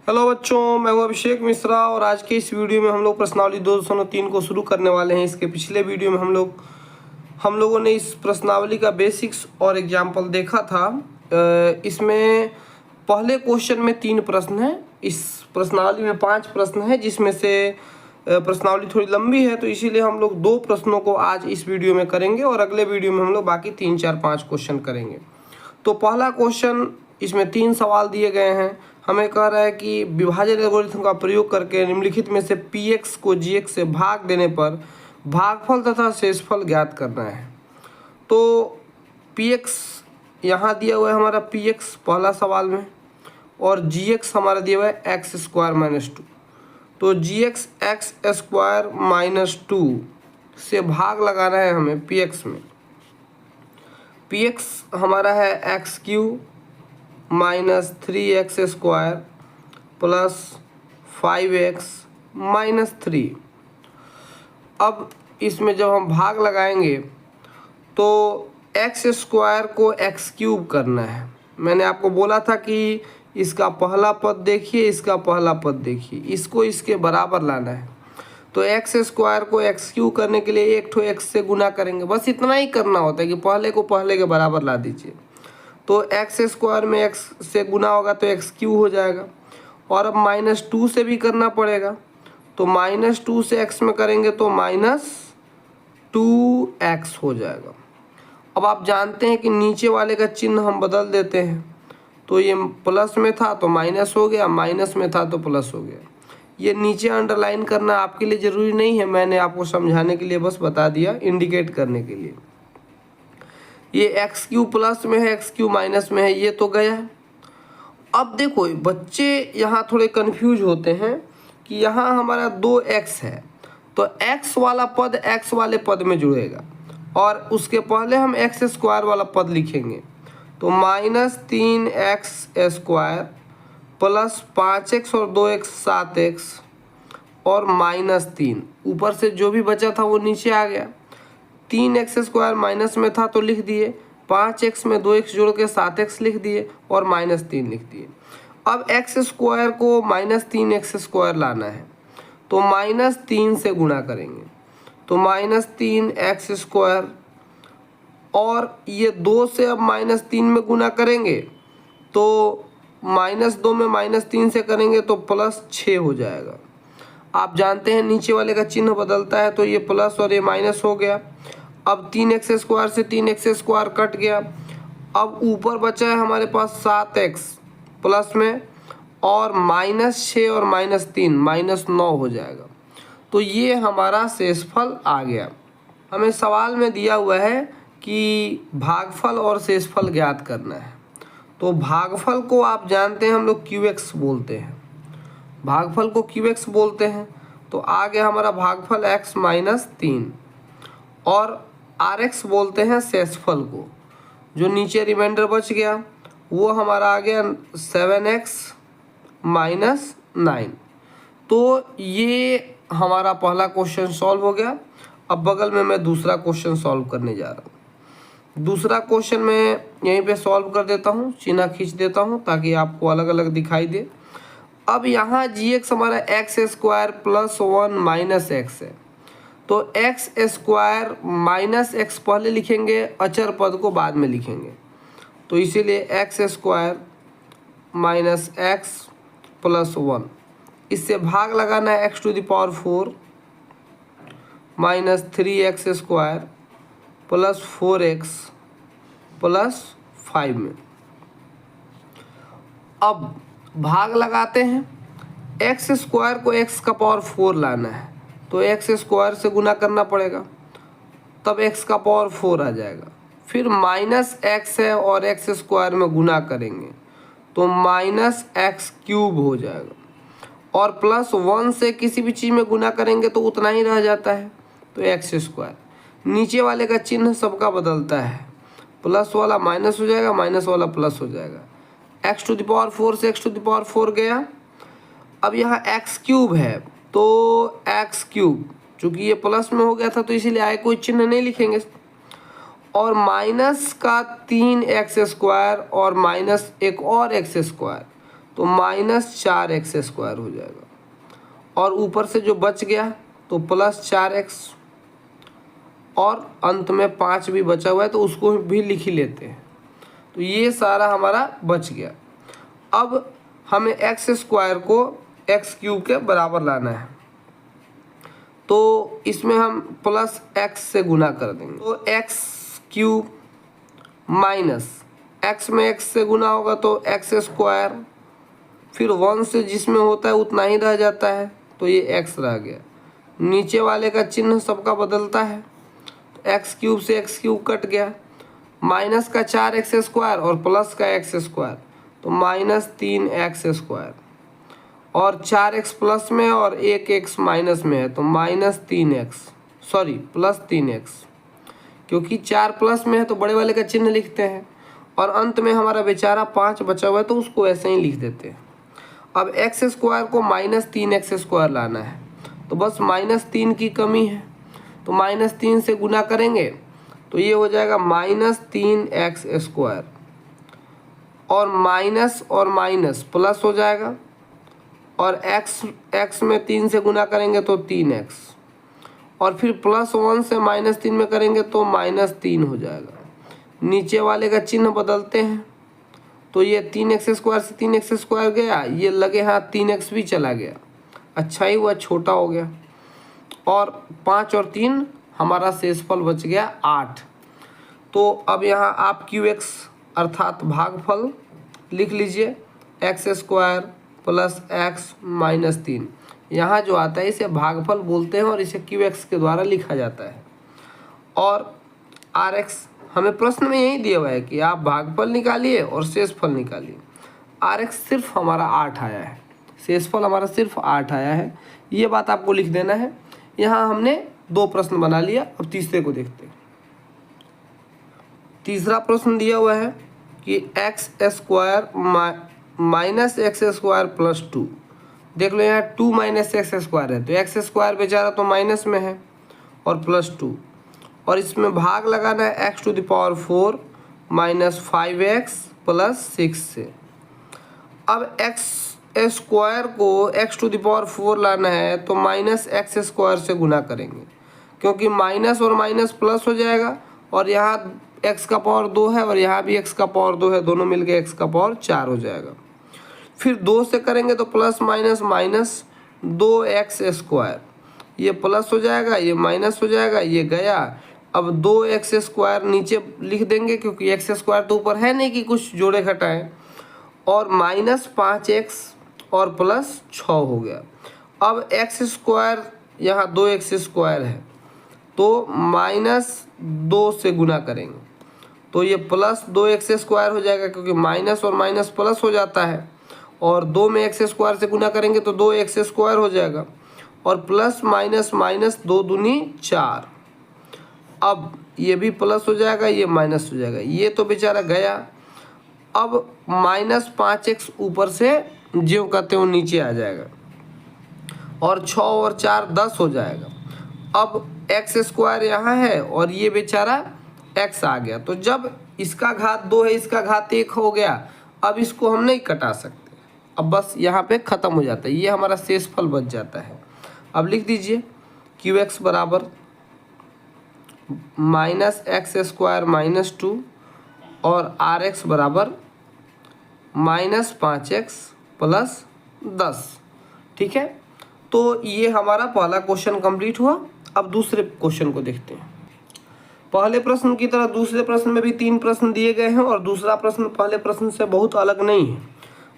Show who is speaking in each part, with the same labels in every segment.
Speaker 1: Hello बच्चों, मैं हूं अभिषेक मिश्रा और आज के इस वीडियो में हम लोग प्रश्नावली 203 को शुरू करने वाले हैं। इसके पिछले वीडियो में हम लोगों ने इस प्रश्नावली का बेसिक्स और एग्जाम्पल देखा था। इसमें पहले क्वेश्चन में 3 प्रश्न हैं। इस प्रश्नावली में 5 प्रश्न हैं, जिसमें से प्रश्नावली थोड़ी लंबी है, तो इसीलिए हम लोग 2 प्रश्नों को आज इस वीडियो में करेंगे और अगले वीडियो में हम लोग बाकी 3, 4, 5 क्वेश्चन करेंगे। तो पहला क्वेश्चन, इसमें 3 सवाल दिए गए हैं। हमें कह रहा है कि विभाजन एल्गोरिथम का प्रयोग करके निम्नलिखित में से px को gx से भाग देने पर भागफल तथा शेषफल ज्ञात करना है। तो px यहाँ दिया हुआ है हमारा px पहला सवाल में, और gx हमारा दिया हुआ है x स्क्वायर माइनस 2। तो gx x स्क्वायर माइनस 2 से भाग लगाना है हमें px में। px हमारा है x cube minus 3x square plus 5x minus 3। अब इसमें जब हम भाग लगाएंगे तो x स्क्वायर को x क्यूब करना है। मैंने आपको बोला था कि इसका पहला पद देखिए, इसका पहला पद देखिए, इसको इसके बराबर लाना है। तो x स्क्वायर को x क्यूब करने के लिए एक ठो x से गुना करेंगे, बस इतना ही करना होता है कि पहले को पहले के बराबर ला दीजिए। तो एक्स स्क्वायर में एक्स से गुना होगा तो एक्स क्यूब हो जाएगा, और अब माइनस 2 से भी करना पड़ेगा। तो माइनस 2 से एक्स में करेंगे तो माइनस 2x हो जाएगा। अब आप जानते हैं कि नीचे वाले का चिन्ह हम बदल देते हैं। तो ये प्लस में था तो माइनस हो गया, माइनस में था तो प्लस हो गया। ये नीचे अंडरलाइन करना आपके लिए ज़रूरी नहीं है, मैंने आपको समझाने के लिए बस बता दिया, इंडिकेट करने के लिए। ये एक्स क्यूब प्लस में है, एक्स क्यूब माइनस में है, ये तो गया है। अब देखो बच्चे यहाँ थोड़े कंफ्यूज होते हैं कि यहाँ हमारा 2x है, तो x वाला पद x वाले पद में जुड़ेगा और उसके पहले हम एक्स स्क्वायर वाला पद लिखेंगे। तो minus 3x square plus 5x और 2x 7x और माइनस 3, ऊपर से जो भी बचा था वो नीचे आ गया। 3x स्क्वायर माइनस में था तो लिख दिए, 5x में 2x जोड़ के 7x लिख दिए और माइनस 3 लिख दिए। अब x स्क्वायर को माइनस 3x स्क्वायर लाना है, तो माइनस 3 से गुणा करेंगे। तो माइनस 3x स्क्वायर, और ये 2 से अब माइनस 3 में गुणा करेंगे तो माइनस 2 में माइनस 3 से करेंगे तो प्लस 6 हो जाएगा। आप जानते हैं नीचे वाले का चिन्ह बदलता है, तो ये प्लस और ये माइनस हो गया। अब 3x स्क्वायर से 3x स्क्वायर कट गया। अब ऊपर बचा है हमारे पास 7x प्लस में, और माइनस 6 और माइनस 3 माइनस 9 हो जाएगा। तो ये हमारा शेषफल आ गया। हमें सवाल में दिया हुआ है कि भागफल और शेषफल ज्ञात करना है। तो भागफल को आप जानते हैं हम लोग QX बोलते हैं, भागफल को QX बोलते हैं। तो आ गया हमारा भागफल x माइनस 3, और RX बोलते हैं शेषफल को। जो नीचे रिमाइंडर बच गया वो हमारा आ गया 7x माइनस 9। तो ये हमारा पहला क्वेश्चन सॉल्व हो गया। अब बगल में मैं दूसरा क्वेश्चन सॉल्व करने जा रहा हूँ। दूसरा क्वेश्चन मैं यहीं पे सॉल्व कर देता हूँ, चिन्ह खींच देता हूँ ताकि आपको अलग अलग दिखाई दे। अब यहाँ gx हमारा x square plus 1 minus x है, तो एक्स स्क्वायर माइनस एक्स पहले लिखेंगे, अचर पद को बाद में लिखेंगे। तो इसीलिए x square minus x plus 1, इससे भाग लगाना है x to the power 4 minus 3x square plus 4x plus 5 में। अब भाग लगाते हैं, एक्स स्क्वायर को x का पावर 4 लाना है, तो एक्स स्क्वायर से गुना करना पड़ेगा, तब x का पावर 4 आ जाएगा। फिर माइनस x है और एक्स स्क्वायर में गुना करेंगे तो माइनस एक्स क्यूब हो जाएगा, और प्लस 1 से किसी भी चीज़ में गुना करेंगे तो उतना ही रह जाता है, तो एक्स स्क्वायर। नीचे वाले का चिन्ह सबका बदलता है, प्लस वाला माइनस हो जाएगा, माइनस वाला प्लस हो जाएगा। एक्स टू द पावर 4 से एक्स टू द पावर 4 गया। अब यहाँ एक्स क्यूब है तो एक्स क्यूब, चूँकि ये प्लस में हो गया था तो इसीलिए आगे कोई चिन्ह नहीं लिखेंगे, और माइनस का 3x स्क्वायर और माइनस एक और एक्स स्क्वायर, तो -4x² हो जाएगा। और ऊपर से जो बच गया तो +4x, और अंत में 5 भी बचा हुआ है तो उसको भी लिख ही लेते हैं। तो ये सारा हमारा बच गया। अब हमें x² को x³ के बराबर लाना है, तो इसमें हम +x से गुना कर देंगे। तो x³ माइनस x में x से गुना होगा तो x², फिर 1 से जिसमें होता है उतना ही रह जाता है तो ये x रह गया। नीचे वाले का चिन्ह सबका बदलता है, तो x³ से x³ कट गया, माइनस का 4x² और प्लस का x², तो -3x², और 4x प्लस में और 1x माइनस में है तो -3x, सॉरी +3x, क्योंकि 4 प्लस में है तो बड़े वाले का चिन्ह लिखते हैं, और अंत में हमारा बेचारा 5 बचा हुआ है तो उसको ऐसे ही लिख देते हैं। अब x² को -3x² लाना है, तो बस -3 की कमी है, तो -3 से गुना करेंगे तो ये हो जाएगा -3x², और माइनस और माइनस प्लस हो जाएगा, और x में 3 से गुना करेंगे तो 3x, और फिर +1 से -3 में करेंगे तो -3 हो जाएगा। नीचे वाले का चिन्ह बदलते हैं, तो ये 3x² से 3x² गया, ये लगे हाथ 3x भी चला गया, अच्छा ही हुआ छोटा हो गया, और 5 और 3 हमारा शेषफल बच गया 8। तो अब यहाँ आप QX अर्थात भागफल लिख लीजिए, x² + x - 3, यहाँ जो आता है इसे भागफल बोलते हैं और इसे QX के द्वारा लिखा जाता है। और RX हमें प्रश्न में यही दिया हुआ है कि आप भागफल निकालिए और शेषफल निकालिए। RX सिर्फ हमारा 8 आया है, शेषफल हमारा सिर्फ 8 आया है, ये बात आपको लिख देना है। यहाँ हमने 2 प्रश्न बना लिया, अब तीसरे को देखते हैं। तीसरा प्रश्न दिया हुआ है कि x² - x² + 2, देख लो यहाँ 2 - x² है तो x² बेचारा तो माइनस में है, और +2, और इसमें भाग लगाना है x⁴ - 5x + 6 से। अब x² को x⁴ लाना है तो -x² से गुना करेंगे, क्योंकि माइनस और माइनस प्लस हो जाएगा, और यहाँ x⁴ है और यहाँ भी x⁴ है, दोनों मिलके x⁴ हो जाएगा। फिर 2 से करेंगे तो प्लस माइनस माइनस 2x², ये प्लस हो जाएगा, ये माइनस हो जाएगा, ये गया। अब 2x² नीचे लिख देंगे क्योंकि x² तो ऊपर है नहीं कि कुछ जोड़े घटाएं, और -5x और +6 हो गया। अब x² यहाँ 2x² है तो -2 से गुना करेंगे तो ये +2x² हो जाएगा, क्योंकि माइनस और माइनस प्लस हो जाता है, और 2 में x² से गुना करेंगे तो 2x² हो जाएगा, और प्लस माइनस माइनस 2 दूनी 4। अब ये भी प्लस हो जाएगा, ये माइनस हो जाएगा, ये तो बेचारा गया। अब -5x ऊपर से ज्यों कहते हो नीचे आ जाएगा, और 6 और 4 10 हो जाएगा। अब x² यहाँ है और ये बेचारा x आ गया, तो जब इसका घात 2 है, इसका घात 1 हो गया, अब इसको हम नहीं कटा सकते, अब बस यहाँ पे ख़त्म हो जाता है, ये हमारा शेषफल बच जाता है। अब लिख दीजिए QX बराबर -x² - 2 और RX बराबर -5x + 10, ठीक है। तो ये हमारा पहला क्वेश्चन कंप्लीट हुआ। अब दूसरे क्वेश्चन को देखते हैं। पहले प्रश्न की तरह दूसरे प्रश्न में भी 3 प्रश्न दिए गए हैं, और दूसरा प्रश्न पहले प्रश्न से बहुत अलग नहीं है,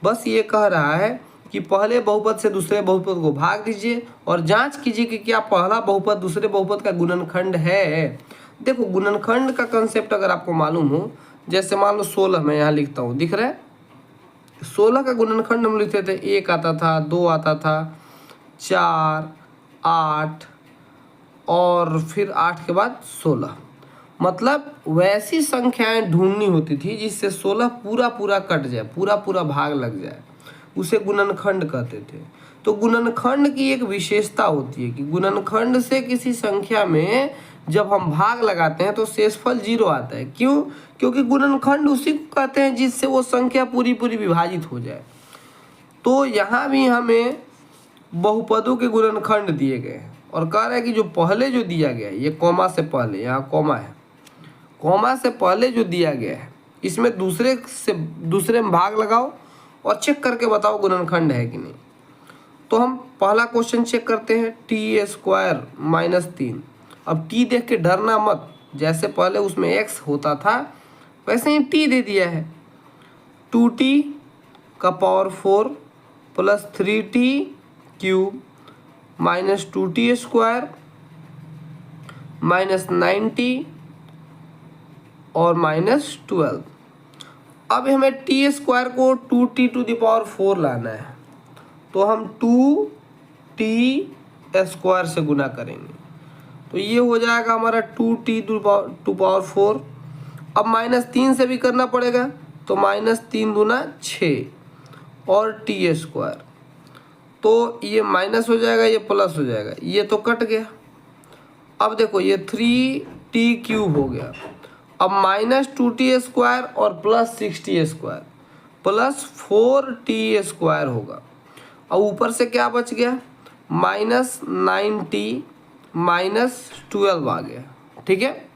Speaker 1: बस ये कह रहा है कि पहले बहुपद से दूसरे बहुपद को भाग दीजिए और जांच कीजिए कि क्या पहला बहुपद दूसरे बहुपद का गुणनखंड है। देखो, गुणनखंड का कंसेप्ट अगर आपको मालूम हो, जैसे मान लो 16 मैं यहाँ लिखता हूँ, दिख रहा है 16 का गुणनखंड हम लिखते थे, 1 आता था, 2 आता था, 4, 8 और फिर 8 के बाद 16, मतलब वैसी संख्याएं ढूंढनी होती थी जिससे 16 पूरा पूरा कट जाए, पूरा पूरा भाग लग जाए, उसे गुणनखंड कहते थे। तो गुणनखंड की एक विशेषता होती है कि गुणनखंड से किसी संख्या में जब हम भाग लगाते हैं तो शेषफल 0 आता है। क्यों? क्योंकि गुणनखंड उसी को कहते हैं जिससे वो संख्या पूरी पूरी विभाजित हो जाए। तो यहाँ भी हमें बहुपदों के गुणनखंड दिए गए हैं और कह रहा है कि जो पहले जो दिया गया है, ये कॉमा से पहले, यहाँ कॉमा है, कॉमा से पहले जो दिया गया है इसमें दूसरे में भाग लगाओ और चेक करके बताओ गुणनखंड है कि नहीं। तो हम पहला क्वेश्चन चेक करते हैं, टी स्क्वायर माइनस 3। अब टी देख के डरना मत, जैसे पहले उसमें एक्स होता था वैसे ही टी दे दिया है। 2t का power 4 plus 3t cube minus 2t square minus 9t और माइनस 12। अब हमें टी स्क्वायर को 2t टू द पावर 4 लाना है, तो हम 2t स्क्वायर से गुना करेंगे, तो ये हो जाएगा हमारा 2t टू पावर 4। अब माइनस 3 से भी करना पड़ेगा, तो माइनस 3 दूना 6 और टी स्क्वायर, तो ये माइनस हो जाएगा, ये प्लस हो जाएगा, ये तो कट गया। अब देखो ये 3t क्यूब हो गया। अब माइनस 2t स्क्वायर और plus 6t square plus 4t square होगा। और ऊपर से क्या बच गया, माइनस 9t माइनस 12 आ गया। ठीक है,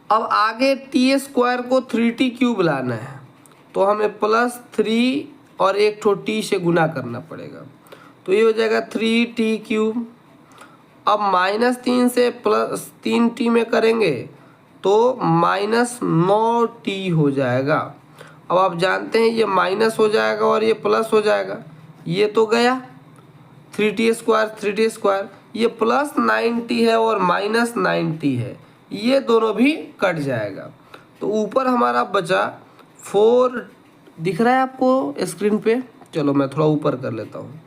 Speaker 1: अब आगे टी स्क्वायर को 3t क्यूब लाना है, तो हमें प्लस 3 और एक ठो टी से गुना करना पड़ेगा, तो ये हो जाएगा 3t क्यूब। अब माइनस 3 से प्लस 3t में करेंगे तो माइनस 9t हो जाएगा। अब आप जानते हैं ये माइनस हो जाएगा और ये प्लस हो जाएगा, ये तो गया 3t स्क्वायर, ये प्लस 9t है और माइनस 9t है, ये दोनों भी कट जाएगा। तो ऊपर हमारा बचा 4, दिख रहा है आपको स्क्रीन पे, चलो मैं थोड़ा ऊपर कर लेता हूँ,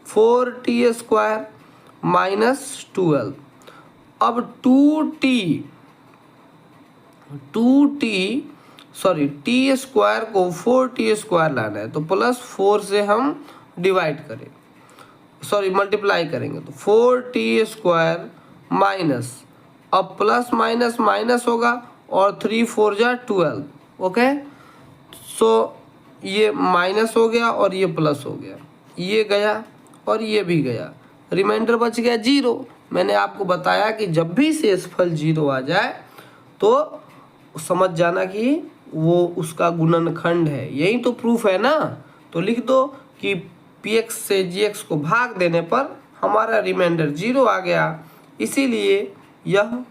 Speaker 1: 4t स्क्वायर माइनस 12। अब 2t स्क्वायर को 4t स्क्वायर लाना है, तो प्लस 4 से हम मल्टीप्लाई करेंगे, तो 4t स्क्वायर माइनस, अब प्लस माइनस माइनस होगा और 3 4 जा 12। ओके, सो ये माइनस हो गया और ये प्लस हो गया, ये गया और ये भी गया, रिमाइंडर बच गया 0। मैंने आपको बताया कि जब भी शेषफल 0 आ जाए तो समझ जाना कि वो उसका गुणनखंड है, यही तो प्रूफ है ना। तो लिख दो कि px से gx को भाग देने पर हमारा रिमाइंडर 0 आ गया, इसीलिए यह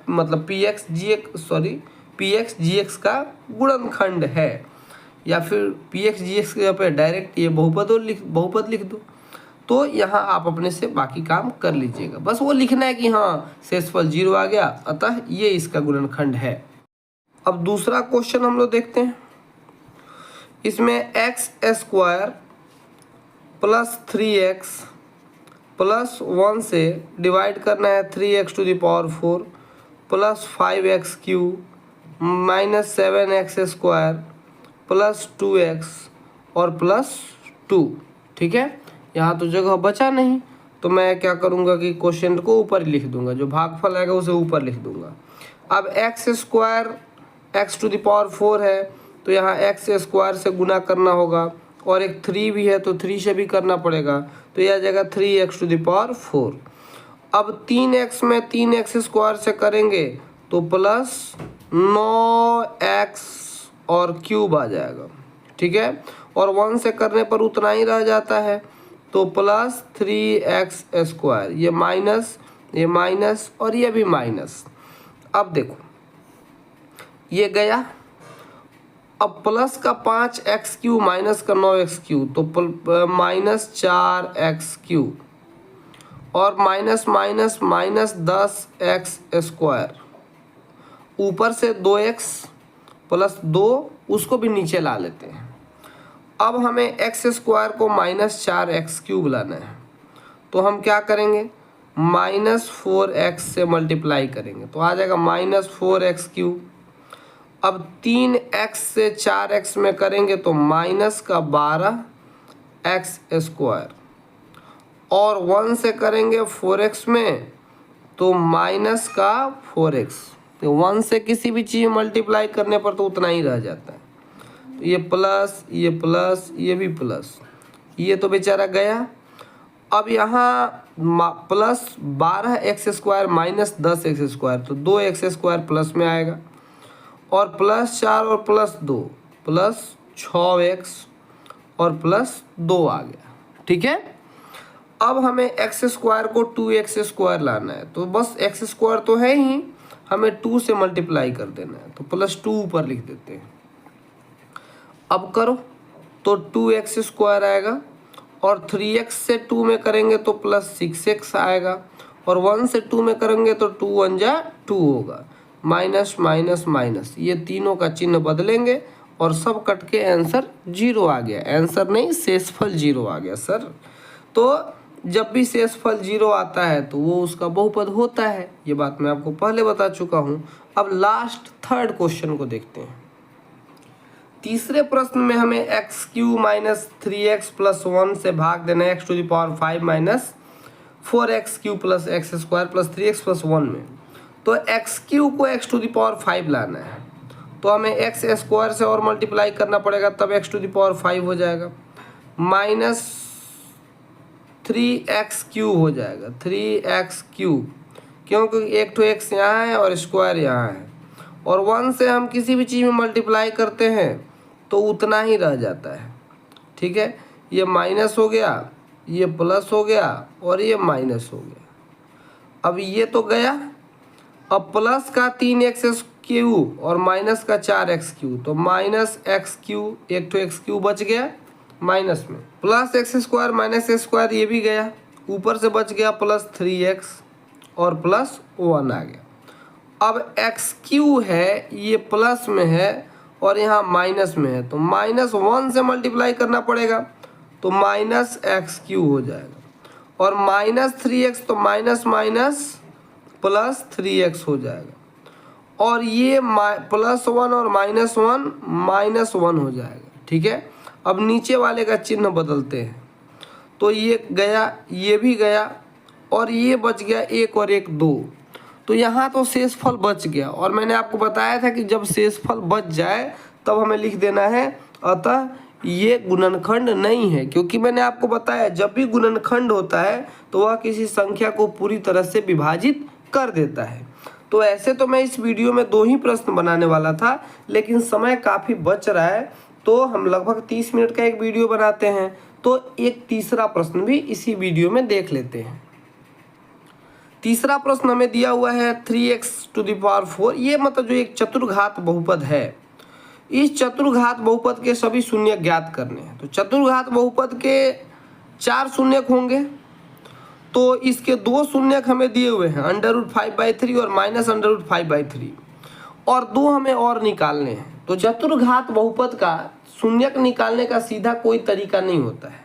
Speaker 1: मतलब px gx का गुणनखंड है। या फिर px gx के पे डायरेक्ट ये बहुपद लिख दो, तो यहाँ आप अपने से बाकी काम कर लीजिएगा, बस वो लिखना है कि हाँ शेषफल 0 आ गया, अतः ये इसका गुणनखंड है। अब दूसरा क्वेश्चन हम लोग देखते हैं, इसमें x square plus 3x plus 1 से डिवाइड करना है 3x to the power 4 plus 5x cube minus 7x square plus 2x और प्लस 2। ठीक है, यहाँ तो जगह बचा नहीं, तो मैं क्या करूँगा कि क्वेश्चन को ऊपर लिख दूंगा, जो भागफल आएगा उसे ऊपर लिख दूंगा। अब x square x to the power 4 है, तो यहाँ x स्क्वायर से गुना करना होगा, और एक 3 भी है तो 3 से भी करना पड़ेगा, तो यह आ जाएगा 3x टू द पावर 4। अब 3x में 3x स्क्वायर से करेंगे तो प्लस 9x और क्यूब आ जाएगा। ठीक है, और 1 से करने पर उतना ही रह जाता है, तो प्लस 3x स्क्वायर, ये माइनस और ये भी माइनस। अब देखो ये गया, अब प्लस का 5x क्यूब माइनस का 9x क्यूब, तो माइनस 4x क्यूब और minus minus minus 10x square, ऊपर से 2x प्लस 2 उसको भी नीचे ला लेते हैं। अब हमें x स्क्वायर को माइनस 4x क्यूब लाना है, तो हम क्या करेंगे, माइनस 4x से मल्टीप्लाई करेंगे, तो आ जाएगा माइनस 4x क्यूब। अब 3x से 4x में करेंगे तो माइनस का 12x स्क्वायर, और 1 से करेंगे 4x में तो माइनस का 4x। तो 1 से किसी भी चीज़ मल्टीप्लाई करने पर तो उतना ही रह जाता है, ये प्लस, ये प्लस, ये भी प्लस, ये तो बेचारा गया। अब यहाँ प्लस 12x² माइनस 10x², तो 2x² प्लस में आएगा, और प्लस 4 और प्लस 2 प्लस 6x और प्लस 2 आ गया। ठीक है, अब हमें x² को 2x² लाना है, तो बस x² तो है ही, हमें 2 से मल्टीप्लाई कर देना है, तो प्लस 2 ऊपर लिख देते हैं। अब करो तो 2x² आएगा, और 3x से 2 में करेंगे तो प्लस 6x आएगा, और 1 से 2 में करेंगे तो 2 1 जा 2 होगा, माइनस माइनस माइनस, ये तीनों का चिन्ह बदलेंगे और सब कट के आंसर 0 आ गया। आंसर नहीं, शेषफल 0 आ गया सर। तो जब भी शेषफल 0 आता है तो वो उसका बहुपद होता है, ये बात मैं आपको पहले बता चुका हूँ। अब लास्ट थर्ड क्वेश्चन को देखते हैं। तीसरे प्रश्न में हमें x³ माइनस 3x प्लस 1 से भाग देना है x⁵ minus 4x³ plus x² plus 3x plus 1 में। तो x³ को x⁵ लाना है, तो हमें x² से और मल्टीप्लाई करना पड़ेगा, तब x⁵ हो जाएगा, माइनस 3x³ हो जाएगा, 3x³, क्योंकि एक तो x यहाँ है और स्क्वायर यहाँ है, और 1 से हम किसी भी चीज़ में मल्टीप्लाई करते हैं तो उतना ही रह जाता है। ठीक है, ये माइनस हो गया, ये प्लस हो गया, और ये माइनस हो गया। अब ये तो गया, अब प्लस का 3x³ और माइनस का 4x³, तो माइनस x³, एक तो x³ बच गया माइनस में, प्लस x² माइनस x², ये भी गया, ऊपर से बच गया प्लस 3x और प्लस 1 आ गया। अब x³ है, ये प्लस में है और यहाँ माइनस में है, तो माइनस 1 से मल्टीप्लाई करना पड़ेगा, तो माइनस x³ हो जाएगा, और माइनस 3x, तो माइनस माइनस प्लस 3x हो जाएगा, और ये प्लस 1 और माइनस 1 माइनस 1 हो जाएगा। ठीक है, अब नीचे वाले का चिन्ह बदलते हैं, तो ये गया, ये भी गया, और ये बच गया 1 और 1 2, तो यहाँ तो शेषफल बच गया। और मैंने आपको बताया था कि जब शेषफल बच जाए तब हमें लिख देना है, अतः ये गुणनखंड नहीं है, क्योंकि मैंने आपको बताया जब भी गुणनखंड होता है तो वह किसी संख्या को पूरी तरह से विभाजित कर देता है। तो ऐसे तो मैं इस वीडियो में 2 ही प्रश्न बनाने वाला था, लेकिन समय काफ़ी बच रहा है, तो हम लगभग 30 मिनट का एक वीडियो बनाते हैं, तो एक तीसरा प्रश्न भी इसी वीडियो में देख लेते हैं। तीसरा प्रश्न हमें दिया हुआ है 3x⁴, ये मतलब जो एक चतुर्घात बहुपद है, इस चतुर्घात बहुपद के सभी शून्य ज्ञात करने हैं। तो चतुर्घात बहुपद के 4 शून्यक होंगे, तो इसके 2 शून्यक हमें दिए हुए हैं, √5/3 और माइनस √5/3, और 2 हमें और निकालने हैं। तो चतुर्घात बहुपद का शून्यक निकालने का सीधा कोई तरीका नहीं होता है,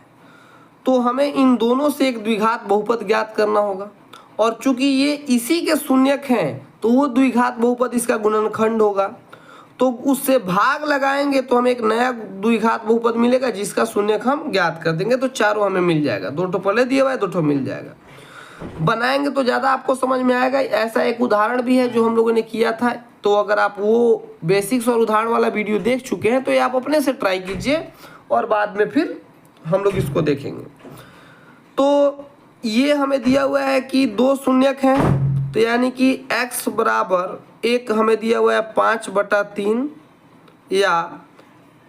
Speaker 1: तो हमें इन दोनों से एक द्विघात बहुपद ज्ञात करना होगा, और चूंकि ये इसी के शून्यक हैं तो वो द्विघात बहुपद इसका गुणनखंड होगा, तो उससे भाग लगाएंगे तो हमें एक नया द्विघात बहुपद मिलेगा जिसका शून्यक हम ज्ञात कर देंगे, तो चारों हमें मिल जाएगा। 2 ठो पहले दिया हुआ है, 2 ठो मिल जाएगा। बनाएंगे तो ज़्यादा आपको समझ में आएगा। ऐसा एक उदाहरण भी है जो हम लोगों ने किया था, तो अगर आप वो बेसिक्स और उदाहरण वाला वीडियो देख चुके हैं तो ये आप अपने से ट्राई कीजिए, और बाद में फिर हम लोग इसको देखेंगे। तो ये हमें दिया हुआ है कि 2 शून्यक हैं, तो यानी कि x बराबर 1 हमें दिया हुआ है 5/3, या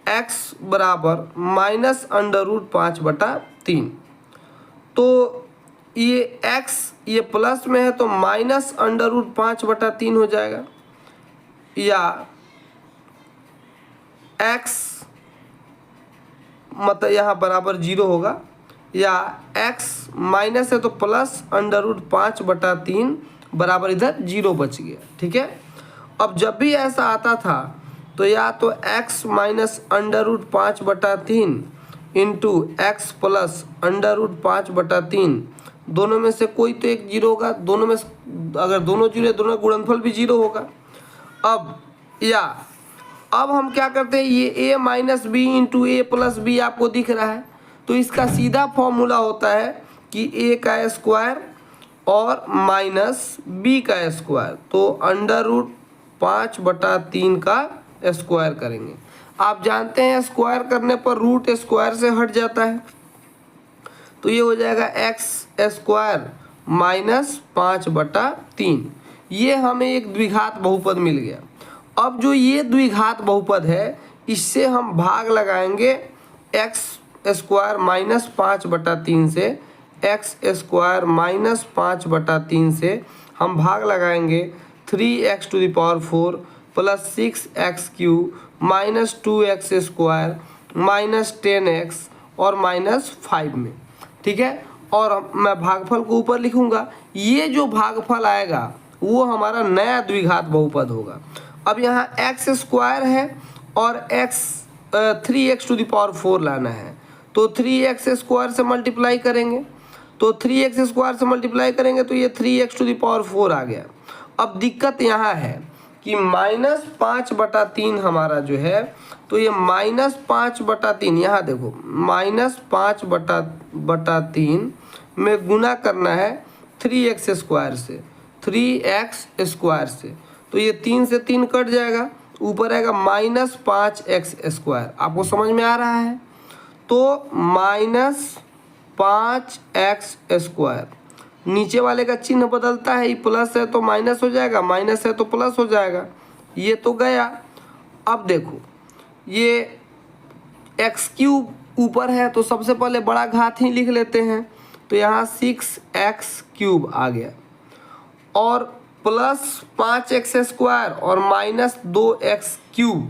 Speaker 1: x बराबर माइनस √5/3। तो ये x ये प्लस में है तो माइनस √5/3 हो जाएगा, या x मतलब यहाँ बराबर 0 होगा, या x माइनस है तो प्लस √5/3 बराबर इधर 0 बच गया। ठीक है, अब जब भी ऐसा आता था तो या तो x minus √5/3 into x plus √5/3, दोनों में से कोई तो एक 0 होगा, दोनों में अगर दोनों 0 है दोनों गुणनफल भी 0 होगा। अब हम क्या करते हैं, ये a minus B into A plus B आपको दिख रहा है, तो इसका सीधा फॉर्मूला होता है कि a का स्क्वायर और माइनस b का स्क्वायर, तो √5/3 का स्क्वायर करेंगे। आप जानते हैं स्क्वायर करने पर रूट स्क्वायर से हट जाता है, तो ये हो जाएगा एक्स स्क्वायर माइनस 5/3। ये हमें एक द्विघात बहुपद मिल गया। अब जो ये द्विघात बहुपद है इससे हम भाग लगाएंगे एक्स स्क्वायर माइनस 5/3 से। एक्स स्क्वायर माइनस 5/3 से हम भाग लगाएंगे 3x⁴ plus 6x³ minus 2x square minus 10x और माइनस 5 में। ठीक है, और मैं भागफल को ऊपर लिखूंगा। ये जो भागफल आएगा वो हमारा नया द्विघात बहुपद होगा। अब यहाँ एक्स स्क्वायर है और 3x⁴ लाना है, तो 3x² से मल्टीप्लाई करेंगे, तो 3x² से मल्टीप्लाई करेंगे तो ये 3x⁴ आ गया। अब दिक्कत यहाँ है कि माइनस 5/3 हमारा जो है, तो ये माइनस 5/3 यहाँ देखो माइनस 5/3 में गुना करना है 3x² से, 3x² से, तो ये 3 से 3 कट जाएगा, ऊपर आएगा माइनस 5x²। आपको समझ में आ रहा है? तो माइनस 5x², नीचे वाले का चिन्ह बदलता है, ये प्लस है तो माइनस हो जाएगा, माइनस है तो प्लस हो जाएगा, ये तो गया। अब देखो ये x³ ऊपर है तो सबसे पहले बड़ा घात ही लिख लेते हैं, तो यहाँ 6x³ आ गया, और प्लस 5x² और माइनस 2x³,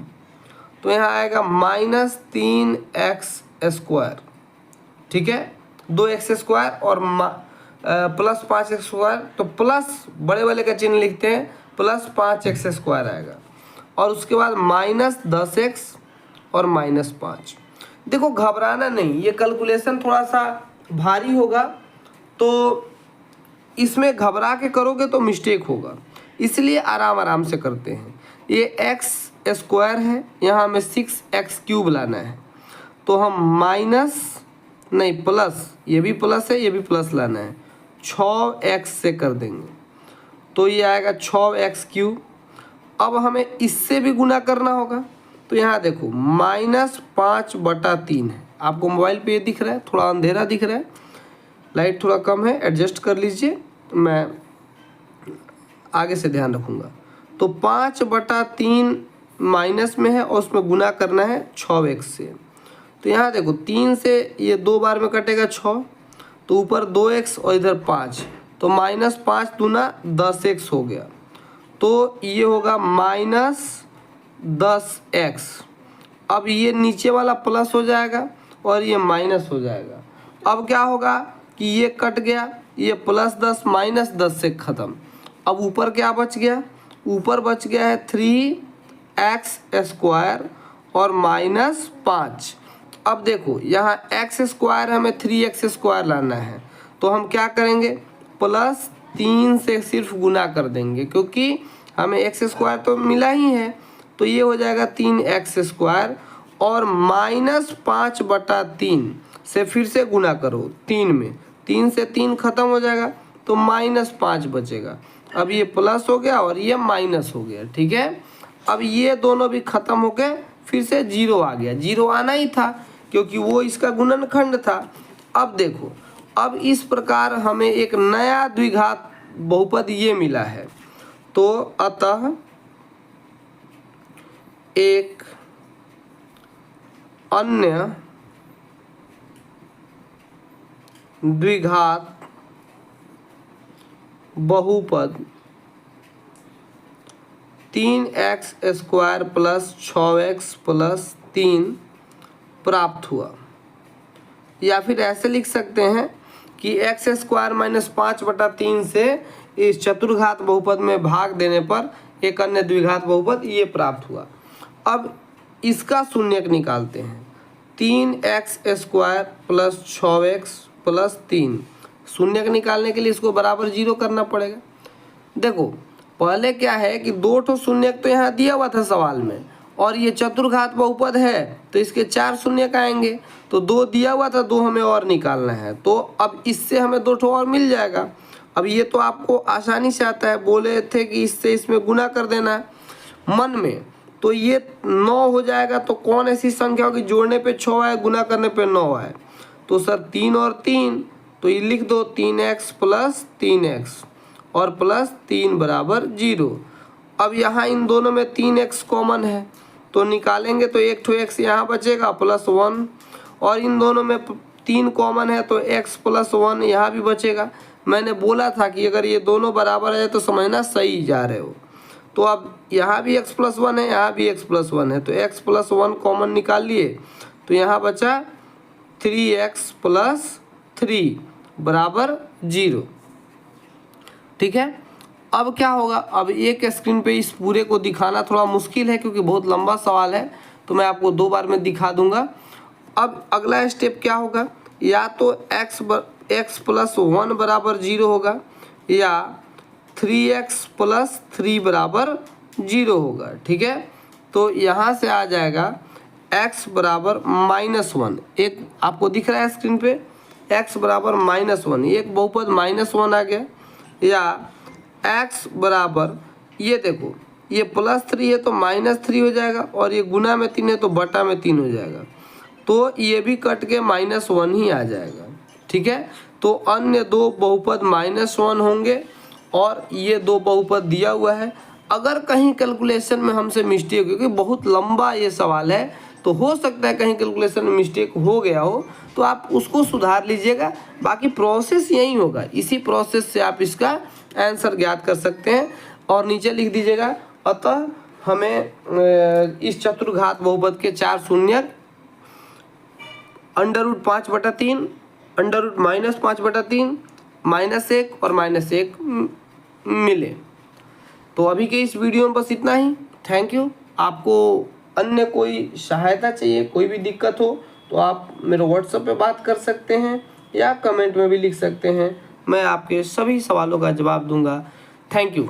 Speaker 1: तो यहाँ आएगा माइनस 3x²। ठीक है, 2x² और प्लस 5x², तो प्लस बड़े वाले का चिन्ह लिखते हैं, प्लस 5x² आएगा, और उसके बाद माइनस 10x और माइनस 5। देखो घबराना नहीं, ये कैलकुलेशन थोड़ा सा भारी होगा, तो इसमें घबरा के करोगे तो मिस्टेक होगा, इसलिए आराम आराम से करते हैं। ये x² है, यहाँ हमें 6x³ लाना है, तो हम माइनस नहीं प्लस, ये भी प्लस है ये भी प्लस लाना है, 6x से कर देंगे, तो ये आएगा 6x³। अब हमें इससे भी गुना करना होगा, तो यहाँ देखो माइनस 5/3 है, आपको मोबाइल पे ये दिख रहा है, थोड़ा अंधेरा दिख रहा है, लाइट थोड़ा कम है, एडजस्ट कर लीजिए, मैं आगे से ध्यान रखूँगा। तो 5/3 माइनस में है और उसमें गुना करना है 6x से, तो यहाँ देखो 3 से ये 2 बार में कटेगा 6, तो ऊपर 2x और इधर 5, तो माइनस 5 दूना 10x हो गया, तो ये होगा माइनस 10x। अब ये नीचे वाला प्लस हो जाएगा और ये माइनस हो जाएगा। अब क्या होगा कि ये कट गया, ये प्लस 10 माइनस 10 से ख़त्म। अब ऊपर क्या बच गया? ऊपर बच गया है 3x² और माइनस 5। अब देखो यहाँ x² हमें 3x² लाना है, तो हम क्या करेंगे? प्लस 3 से सिर्फ गुना कर देंगे, क्योंकि हमें x² तो मिला ही है, तो ये हो जाएगा 3x² और माइनस 5/3 से फिर से गुना करो 3 में, 3 से 3 खत्म हो जाएगा, तो माइनस 5 बचेगा। अब ये प्लस हो गया और ये माइनस हो गया। ठीक है, अब ये दोनों भी खत्म हो गए, फिर से 0 आ गया। 0 आना ही था क्योंकि वो इसका गुणनखंड था। अब देखो, अब इस प्रकार हमें एक नया द्विघात बहुपद ये मिला है, तो अतः एक अन्य द्विघात बहुपद 3x² प्लस 6x प्लस 3 प्राप्त हुआ। या फिर ऐसे लिख सकते हैं कि x² माइनस 5/3 से इस चतुर्घात बहुपद में भाग देने पर एक अन्य द्विघात बहुपद ये प्राप्त हुआ। अब इसका शून्यक निकालते हैं। 3x² प्लस 6x प्लस 3, शून्यक निकालने के लिए इसको बराबर 0 करना पड़ेगा। देखो पहले क्या है कि 2 ठो शून्यक तो यहाँ दिया हुआ था सवाल में, और ये चतुर्घात बहुपद है तो इसके 4 शून्यक आएंगे, तो 2 दिया हुआ था, 2 हमें और निकालना है, तो अब इससे हमें 2 ठो और मिल जाएगा। अब ये तो आपको आसानी से आता है, बोले थे कि इससे इसमें गुना कर देना है मन में, तो ये 9 हो जाएगा। तो कौन ऐसी संख्या होगी जोड़ने पे 6 आए, गुना करने पे 9 आए? तो सर 3 और 3, तो ये लिख दो 3x प्लस 3x और प्लस 3 बराबर 0। अब यहाँ इन दोनों में 3x कॉमन है तो निकालेंगे तो एक ठो x यहाँ बचेगा प्लस 1, और इन दोनों में 3 कॉमन है तो x प्लस 1 यहाँ भी बचेगा। मैंने बोला था कि अगर ये दोनों बराबर है तो समझना सही जा रहे हो। तो अब यहाँ भी x प्लस 1 है, यहाँ भी x प्लस 1 है, तो x प्लस 1 कॉमन निकाल लिए तो यहाँ बचा 3x प्लस 3 बराबर 0। ठीक है, अब क्या होगा? अब एक स्क्रीन पे इस पूरे को दिखाना थोड़ा मुश्किल है क्योंकि बहुत लंबा सवाल है, तो मैं आपको 2 बार में दिखा दूंगा। अब अगला स्टेप क्या होगा? या तो x प्लस 1 बराबर 0 होगा या 3x प्लस 3 बराबर 0 होगा। ठीक है, तो यहाँ से आ जाएगा x बराबर -1। एक आपको दिख रहा है स्क्रीन पे, x बराबर -1, एक बहुपद -1 आ गया। या x बराबर, ये देखो ये +3 है तो -3 हो जाएगा, और ये गुना में 3 है तो बटा में 3 हो जाएगा, तो ये भी कट के -1 ही आ जाएगा। ठीक है, तो अन्य 2 बहुपद -1 होंगे और ये 2 बहुपद दिया हुआ है। अगर कहीं कैलकुलेशन में हमसे मिस्टेक, क्योंकि बहुत लंबा ये सवाल है तो हो सकता है कहीं कैलकुलेशन में मिस्टेक हो गया हो, तो आप उसको सुधार लीजिएगा। बाकी प्रोसेस यही होगा, इसी प्रोसेस से आप इसका आंसर ज्ञात कर सकते हैं। और नीचे लिख दीजिएगा, अतः हमें इस चतुर्घात बहुपद के 4 शून्यक √5/3, √-5/3, -1 और -1 मिले। तो अभी के इस वीडियो में बस इतना ही। Thank you. आपको अन्य कोई सहायता चाहिए, कोई भी दिक्कत हो तो आप मेरे व्हाट्सएप पे बात कर सकते हैं या कमेंट में भी लिख सकते हैं, मैं आपके सभी सवालों का जवाब दूंगा। Thank you.